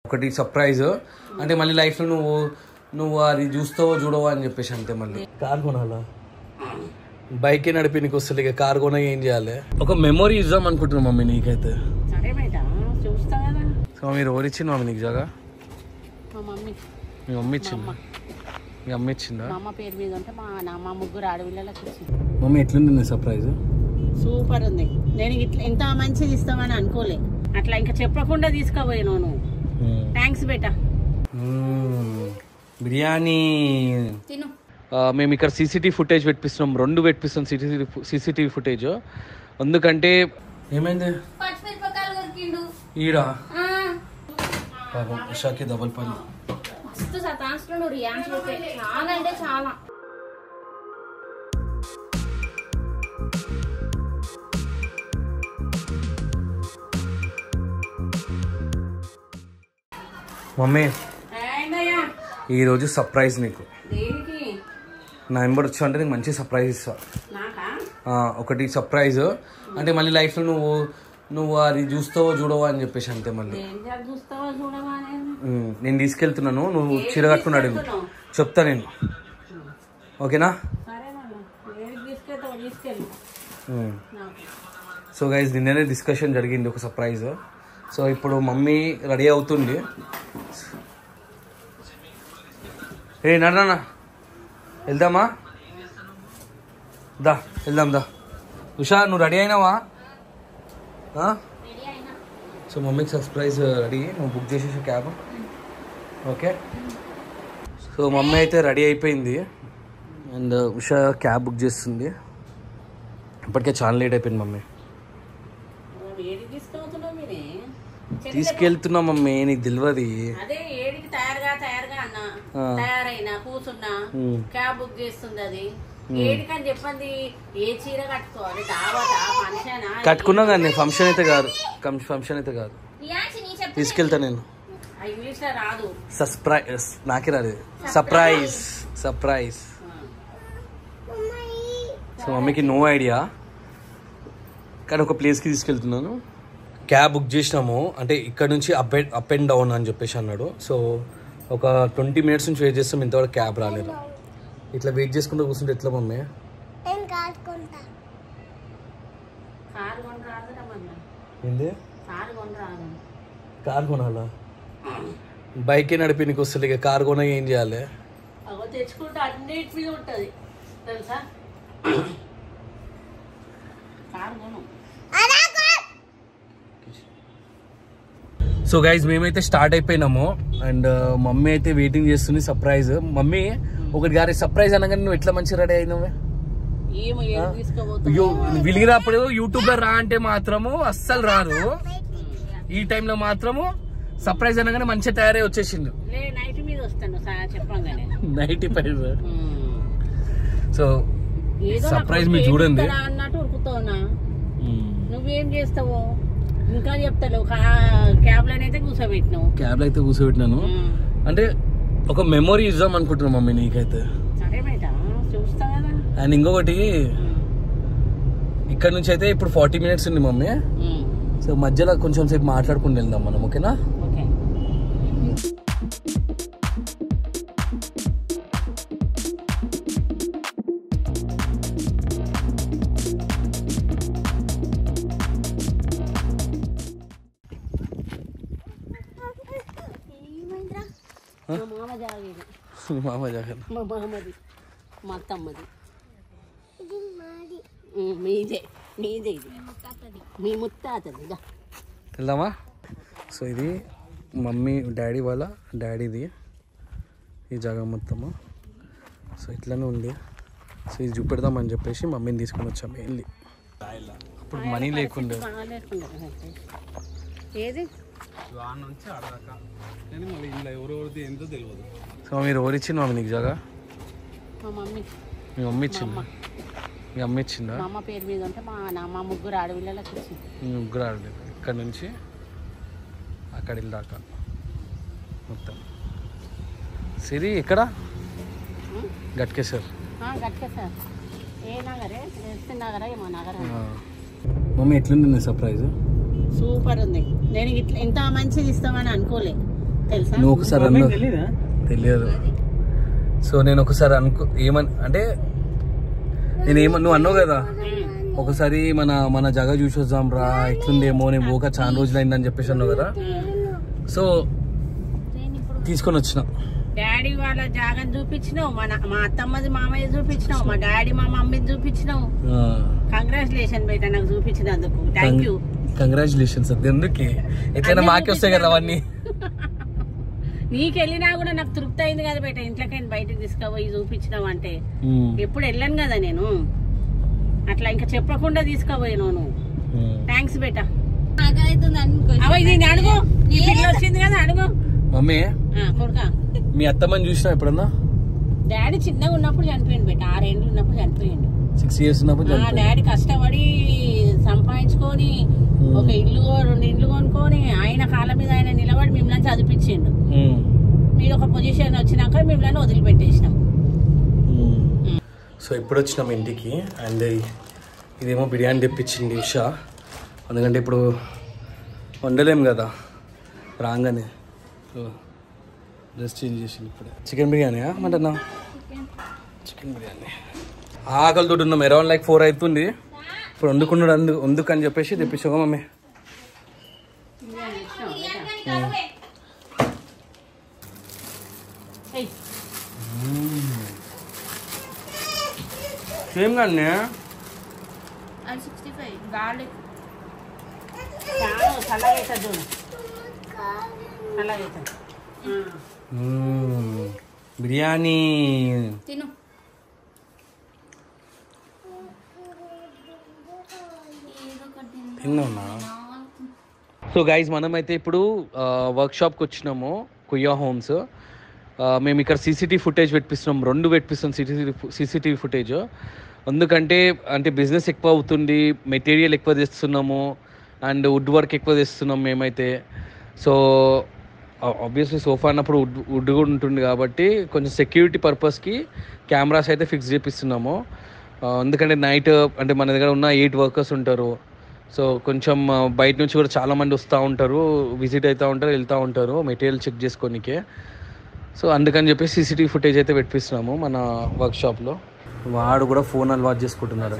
ఒకటి సర్ప్రైజ్ అంటే మళ్ళీ లైఫ్లో నువ్వు అది చూస్తావో చూడవో అని చెప్పేసి అంతే. మళ్ళీ కార్ కొనాలా, బైకే నడిపి నీకు వస్తుంది, ఇక కార్ కొన ఏం చేయాలి? ఒక మెమొరీ ఇద్దాం అనుకుంటున్నాం మమ్మీ నీకైతే. సో మీరు ఎవరు ఇచ్చింది మమ్మీ నీకు జాగా? మీ మమ్మీ ఇచ్చిందా? మీ అమ్మ ఇచ్చిందా? మమ్మీ ఎట్లుంది సర్ప్రైజ్? సూపర్ ఉంది. నేను ఇట్లా ఎంత మంచిది ఇస్తామని అనుకోలే, అట్లా ఇంకా చెప్పకుండా తీసుకుపోయాను నువ్వు. థ్యాంక్స్ బేటా. బిర్యానీ మేము ఇక్కడ సీసీటీవీ ఫుటేజ్ పెట్టిస్తున్నాం, 2 పెట్టిస్తాం సీసీటీవీ ఫుటేజ్. ఎందుకంటే ఏమైంది ఈడా పాపం ఉషాకి డబల్ పని. చాలా మమ్మీ ఈరోజు సర్ప్రైజ్ నీకు. నా నెంబర్ వచ్చా అంటే నీకు మంచి సర్ప్రైజ్ ఇస్తా. ఒకటి సర్ప్రైజ్ అంటే మళ్ళీ లైఫ్లో నువ్వు అది చూస్తావో చూడవో అని చెప్పేసి అంతే. మళ్ళీ నేను తీసుకెళ్తున్నాను, నువ్వు చీర కట్టుకున్నాడు చెప్తా నేను, ఓకేనా? సో గైస్ నిన్ననే డిస్కషన్ జరిగింది ఒక సర్ప్రైజ్. సో ఇప్పుడు మమ్మీ రెడీ అవుతుంది. ఏ నాన్న వెళ్దామా? దా వెళ్దాం దా. ఉషా నువ్వు రెడీ అయినావా? సో మమ్మీకి సర్ప్రైజ్ రెడీ, నువ్వు బుక్ చేసేసి క్యాబ్, ఓకే? సో మమ్మీ అయితే రెడీ అయిపోయింది అండ్ ఉషా క్యాబ్ బుక్ చేస్తుంది. ఇప్పటికే చాలా లేట్ అయిపోయింది మమ్మీ. తీసుకెళ్తున్నా మమ్మీ, నీకు తెలియదు. తయారైనా కూర్చున్నా క్యాబ్ బుక్ చేస్తుంది. అది ఏడికని చెప్పండి. ఏ చీర కట్టుకోవాలి? కట్టుకున్నా కానీ ఫంక్షన్ అయితే కాదు, తీసుకెళ్తా నేను. ఇంగ్లీష్ లో రాదు. సర్ప్రైజ్ నాకే రాదు. సర్ప్రైజ్. సో మమ్మీకి నో ఐడియా, కానీ ఒక ప్లేస్కి తీసుకెళ్తున్నాను. క్యాబ్ బుక్ చేసినాము, అంటే ఇక్కడ నుంచి అప్ అండ్ డౌన్ అని చెప్పేసి అన్నాడు. సో ఒక 20 minutes నుంచి వెయిట్ చేస్తాం, ఇంతవరకు క్యాబ్ రాలేదు. ఇట్లా వెయిట్ చేసుకుంటూ కూర్చుంటే ఎట్లా మమ్మీ? ఏంది కార్ కొనాలా, బైకే నడిపి నీకు వస్తుంది, ఇక కార్ కొన ఏం చేయాలి? తెచ్చుకుంటే అన్నిటి మీద ఉంటుంది తెలుసా. సో గైజ్ మేమైతే స్టార్ట్ అయిపోయినాము అండ్ మమ్మీ అయితే వెయిటింగ్ చేస్తుంది సర్ప్రైజ్. మమ్మీ ఒకటి గారి సర్ప్రైజ్ అనగానే నువ్వు ఎట్లా మంచి రెడీ అయినావే? వెలిగినప్పుడు యూట్యూబ్ లో రా అంటే మాత్రము అస్సలు రాదు, ఈ టైంలో మాత్రము సర్ప్రైజ్ అనగానే మంచిగా తయారై వచ్చేసిండు. నైట్ పైన సో సర్ప్రైజ్ మీరు చూడండి. నువ్వేం చేస్తావు ఇంకా చెప్తాను. క్యాబ్ లో అయితే కూర్చోబెట్టినాను, అంటే ఒక మెమొరీ ఇద్దాం అనుకుంటున్నాం మమ్మీ నీకైతే. అండ్ ఇంకొకటి ఇక్కడ నుంచి అయితే ఇప్పుడు 40 minutes ఉంది మమ్మీ. సో మధ్యలో కొంచెం సేపు మాట్లాడుకుని వెళ్దాం మనం, ఓకేనా? మామ జాగ మా మామది మా అత్తమ్మది మీదే ఇది మీ ముత్తాతది. వెళ్దామా? సో ఇది మమ్మీ డాడీ వాళ్ళ డాడీది ఈ జాగా మొత్తము. సో ఇట్లానే ఉంది. సో ఇది చూపెడదామని చెప్పేసి మమ్మీని తీసుకొని వచ్చాము వెళ్ళి. అప్పుడు మనీ లేకుండే ఏది సో మీరు ఎవరు ఇచ్చింది మమ్మీ నీకు జాగా? మీ మమ్మీ ఇచ్చిందా? మీ అమ్మ ఇచ్చిందా? మా అమ్మ పేరు మీద ఉంటే మా ముగ్గురు ఆడపిల్లలకు ఇచ్చింది. ముగ్గురు ఆడలేదు, ఇక్కడ నుంచి అక్కడ దాకా మొత్తం. సిరి ఎక్కడ? గట్కే సార్. ఏ నగరే? నగరా ఏమో నగరం. మమ్మీ ఎట్లుంది సర్ప్రైజ్? సూపర్ ఉంది. నేను ఇట్లా ఎంత మంచిది ఇస్తామని అనుకోలే, తెలుసా? నువ్వు ఒకసారి తెలియదు. సో నేను ఒకసారి ఏమని అంటే నువ్వు అన్నావు కదా ఒకసారి మన జగ చూసి వద్దాం రా ఎట్లుందేమో నేను పోక చాలా రోజులు అయిందని చెప్పేసి అన్నావు కదా. సో తీసుకొని వచ్చిన డాడీ వాళ్ళ జాగని చూపించినావు, మా అత్తమ్మది మామయ్య చూపించినావు, మా డాడీ మా మమ్మీని చూపించినావు. కంగ్రాచులేషన్ బయట నాకు చూపించినందుకు థ్యాంక్ యూ. కంగ్రాచులేషన్స్. ఎందుకు ఎట్లయినా మాకే వస్తాయి కదా అవన్నీ. నీకెళ్ళినా కూడా నాకు తృప్తి అయింది కదా బయట. ఇంట్లోకైనా బయటకు తీసుకుపోయి చూపించినావు అంటే ఎప్పుడు వెళ్ళాను కదా నేను. అట్లా ఇంకా చెప్పకుండా తీసుకుపోయాను నువ్వు. థ్యాంక్స్ బేటా. అడుగు వచ్చింది కదా అడుగు. మమ్మీ కొడుకా మీ అత్తమ్మని చూసినా ఎప్పుడన్నా? డాడీ చిన్నగా ఉన్నప్పుడు చనిపోయింది బేట. 6 ఏళ్ళు ఉన్నప్పుడు చనిపోయిండు. 6 years ఉన్నప్పుడు డాడీ కష్టపడి సంపాదించుకొని ఒక ఇల్లు 2 ఇండ్లు కొనుక్కొని ఆయన కాళ్ళ మీద ఆయన నిలబడి మిమ్మల్ని చదివించిండు. మీరు ఒక పొజిషన్ వచ్చినాక మిమ్మల్ని వదిలిపెట్టేసినాం. సో ఇప్పుడు వచ్చినాం ఇంటికి. అండ్ ఇదేమో బిర్యానీ తెప్పించింది ఉషా. ఎందుకంటే ఇప్పుడు వండలేం కదా రాగానే. సో డ్రెస్ చేంజ్ చేసింది ఇప్పుడే. చికెన్ బిర్యానీ మటనా? చికెన్ బిర్యానీ. ఆకలితో ఉన్నాం. అరౌండ్ like 4 అవుతుంది. ఇప్పుడు వండుకున్నాడు వందుకని చెప్పేసి తెప్పించావు మమ్మీ. సేమ్ కానీ 65 గార్లిక్ బిర్యానీ తిను. తిన్నా. సో గైజ్ మనమైతే ఇప్పుడు వర్క్షాప్కి వచ్చినాము కుయ్యా హోమ్స్. మేము ఇక్కడ సీసీటీవీ ఫుటేజ్ పెట్టిస్తున్నాం. 2 పెట్టిస్తాం సీసీటీవీ ఫుటేజ్. ఎందుకంటే అంటే బిజినెస్ ఎక్కువ అవుతుంది, మెటీరియల్ ఎక్కువ తెస్తున్నాము అండ్ వుడ్ వర్క్ ఎక్కువ తెస్తున్నాం మేమైతే. సో ఆబ్వియస్లీ సోఫా అన్నప్పుడు వుడ్ కూడా ఉంటుంది కాబట్టి కొంచెం సెక్యూరిటీ పర్పస్కి కెమెరాస్ అయితే ఫిక్స్ చేపిస్తున్నాము. ఎందుకంటే నైట్ అంటే మన దగ్గర ఉన్న 8 workers ఉంటారు. సో కొంచెం బయట నుంచి కూడా చాలామంది వస్తూ ఉంటారు, విజిట్ అవుతూ ఉంటారు, వెళ్తూ ఉంటారు మెటీరియల్ చెక్ చేసుకోనికే. సో అందుకని చెప్పి సీసీటీవీ ఫుటేజ్ అయితే పెట్టిస్తున్నాము మన వర్క్షాప్లో. వాడు కూడా ఫోన్ అలవాటు చేసుకుంటున్నాడు.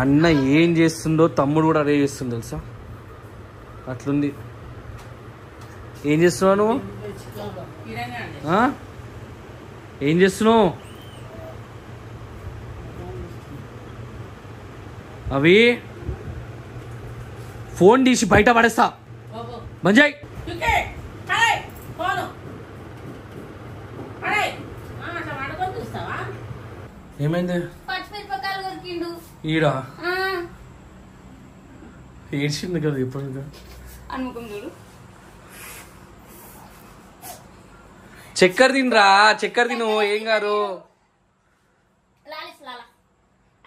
అన్న ఏం చేస్తుందో తమ్ముడు కూడా అదే చేస్తుంది తెలుసా. అట్లుంది. ఏం చేస్తున్నావు నువ్వు? ఏం చేస్తున్నావు? అవి ఫోన్ తీసి బయట పడేస్తా. మంజయ్ ఏమైంది? పచ్చిమిరపకాయలు కొరికిండు ఈడా ఏడ్చింది కదా ఇప్పుడు అనుముఖం చూడు. చక్కెర తినరా, చక్కెర తిను ఏం గారు.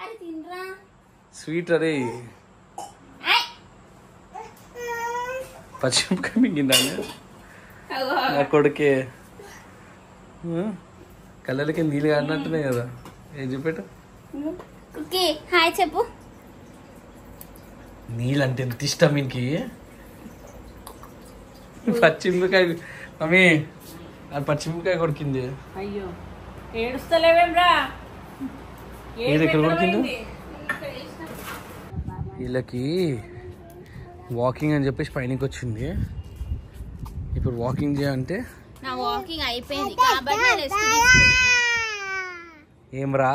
అది తినరా స్వీట్ అరే. పచ్చిమిరపకాయ మింగిందా నా కొడుకే. కళ్ళకి నీళ్ళు కాడినట్టున్నాయి కదా. ఏం చెప్పేట హాయ్ చెప్పు. నీళ్ళు అంటే ఎంత ఇష్టం మీకు. పచ్చిమిరపకాయ మమ్మీ అది పచ్చిమిరపకాయ కొడుకుంది. అయ్యో ఏడుస్తలేవేమ్రా. ఏది ఎక్కడ కొడుకుంది? వీళ్ళకి వాకింగ్ అని చెప్పేసి పైనకి వచ్చింది. ఇప్పుడు వాకింగ్ చేయాలంటే నా వాకింగ్ అయిపోయింది కాబట్టి ఏం రా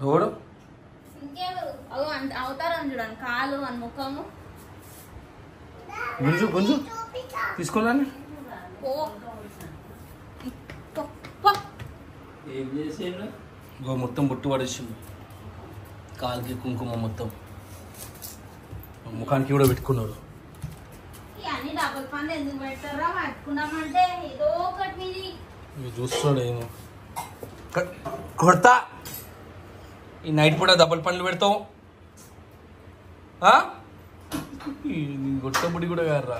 ఎవడు అవుతారని చూడండి. కాలు అని ముఖము గుంజు గుంజు తీసుకోవాలని మొత్తం బొట్టు పడేసింది. కాలుకి కుంకుమ మొత్తం ముఖానికి కూడా పెట్టుకున్నాడు. అన్ని డబుల్ పనులు ఎందుకు పెడతారా? పట్టుకున్నామంటే ఏదో ఒకటి చూస్తున్నాడు ఏమో. కొడతా ఈ నైట్ పూట డబుల్ పనులు పెడతావు. గొట్ట బుడి కూడా కాదురా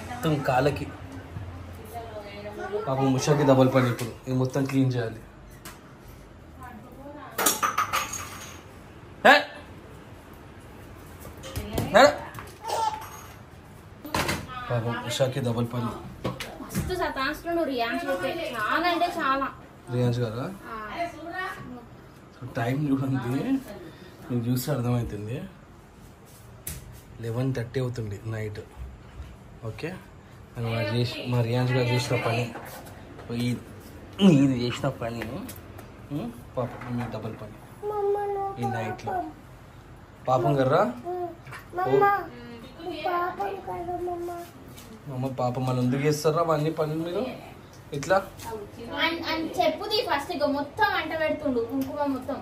మొత్తం కాళ్ళకి. పాపం ముషాకి డబుల్ పని. ఇప్పుడు ఇది మొత్తం క్లీన్ చేయాలి. వర్షాకి డబల్ పని. మస్తు సతాంస్తున్నాడు రియాన్స్ అయితే, చాలా అంటే చాలా. రియాన్స్ గారా టైం చూడండి, మీకు చూస్తే అర్థమవుతుంది 11:30 అవుతుంది నైట్. ఓకే, మా రియాన్స్ గారు చేసిన పని ఇది చేసిన పని పాపం మీ డబల్ పని ఈ నైట్లో. పాపం కర్రా అమ్మ పాపం మళ్ళీ ఎందుకు చేస్తారా అవన్నీ పనులు మీరు ఇట్లా చెప్పుది ఫస్ట్ ఇక మొత్తం అంట పెడుతుండు కుంకుమ మొత్తం.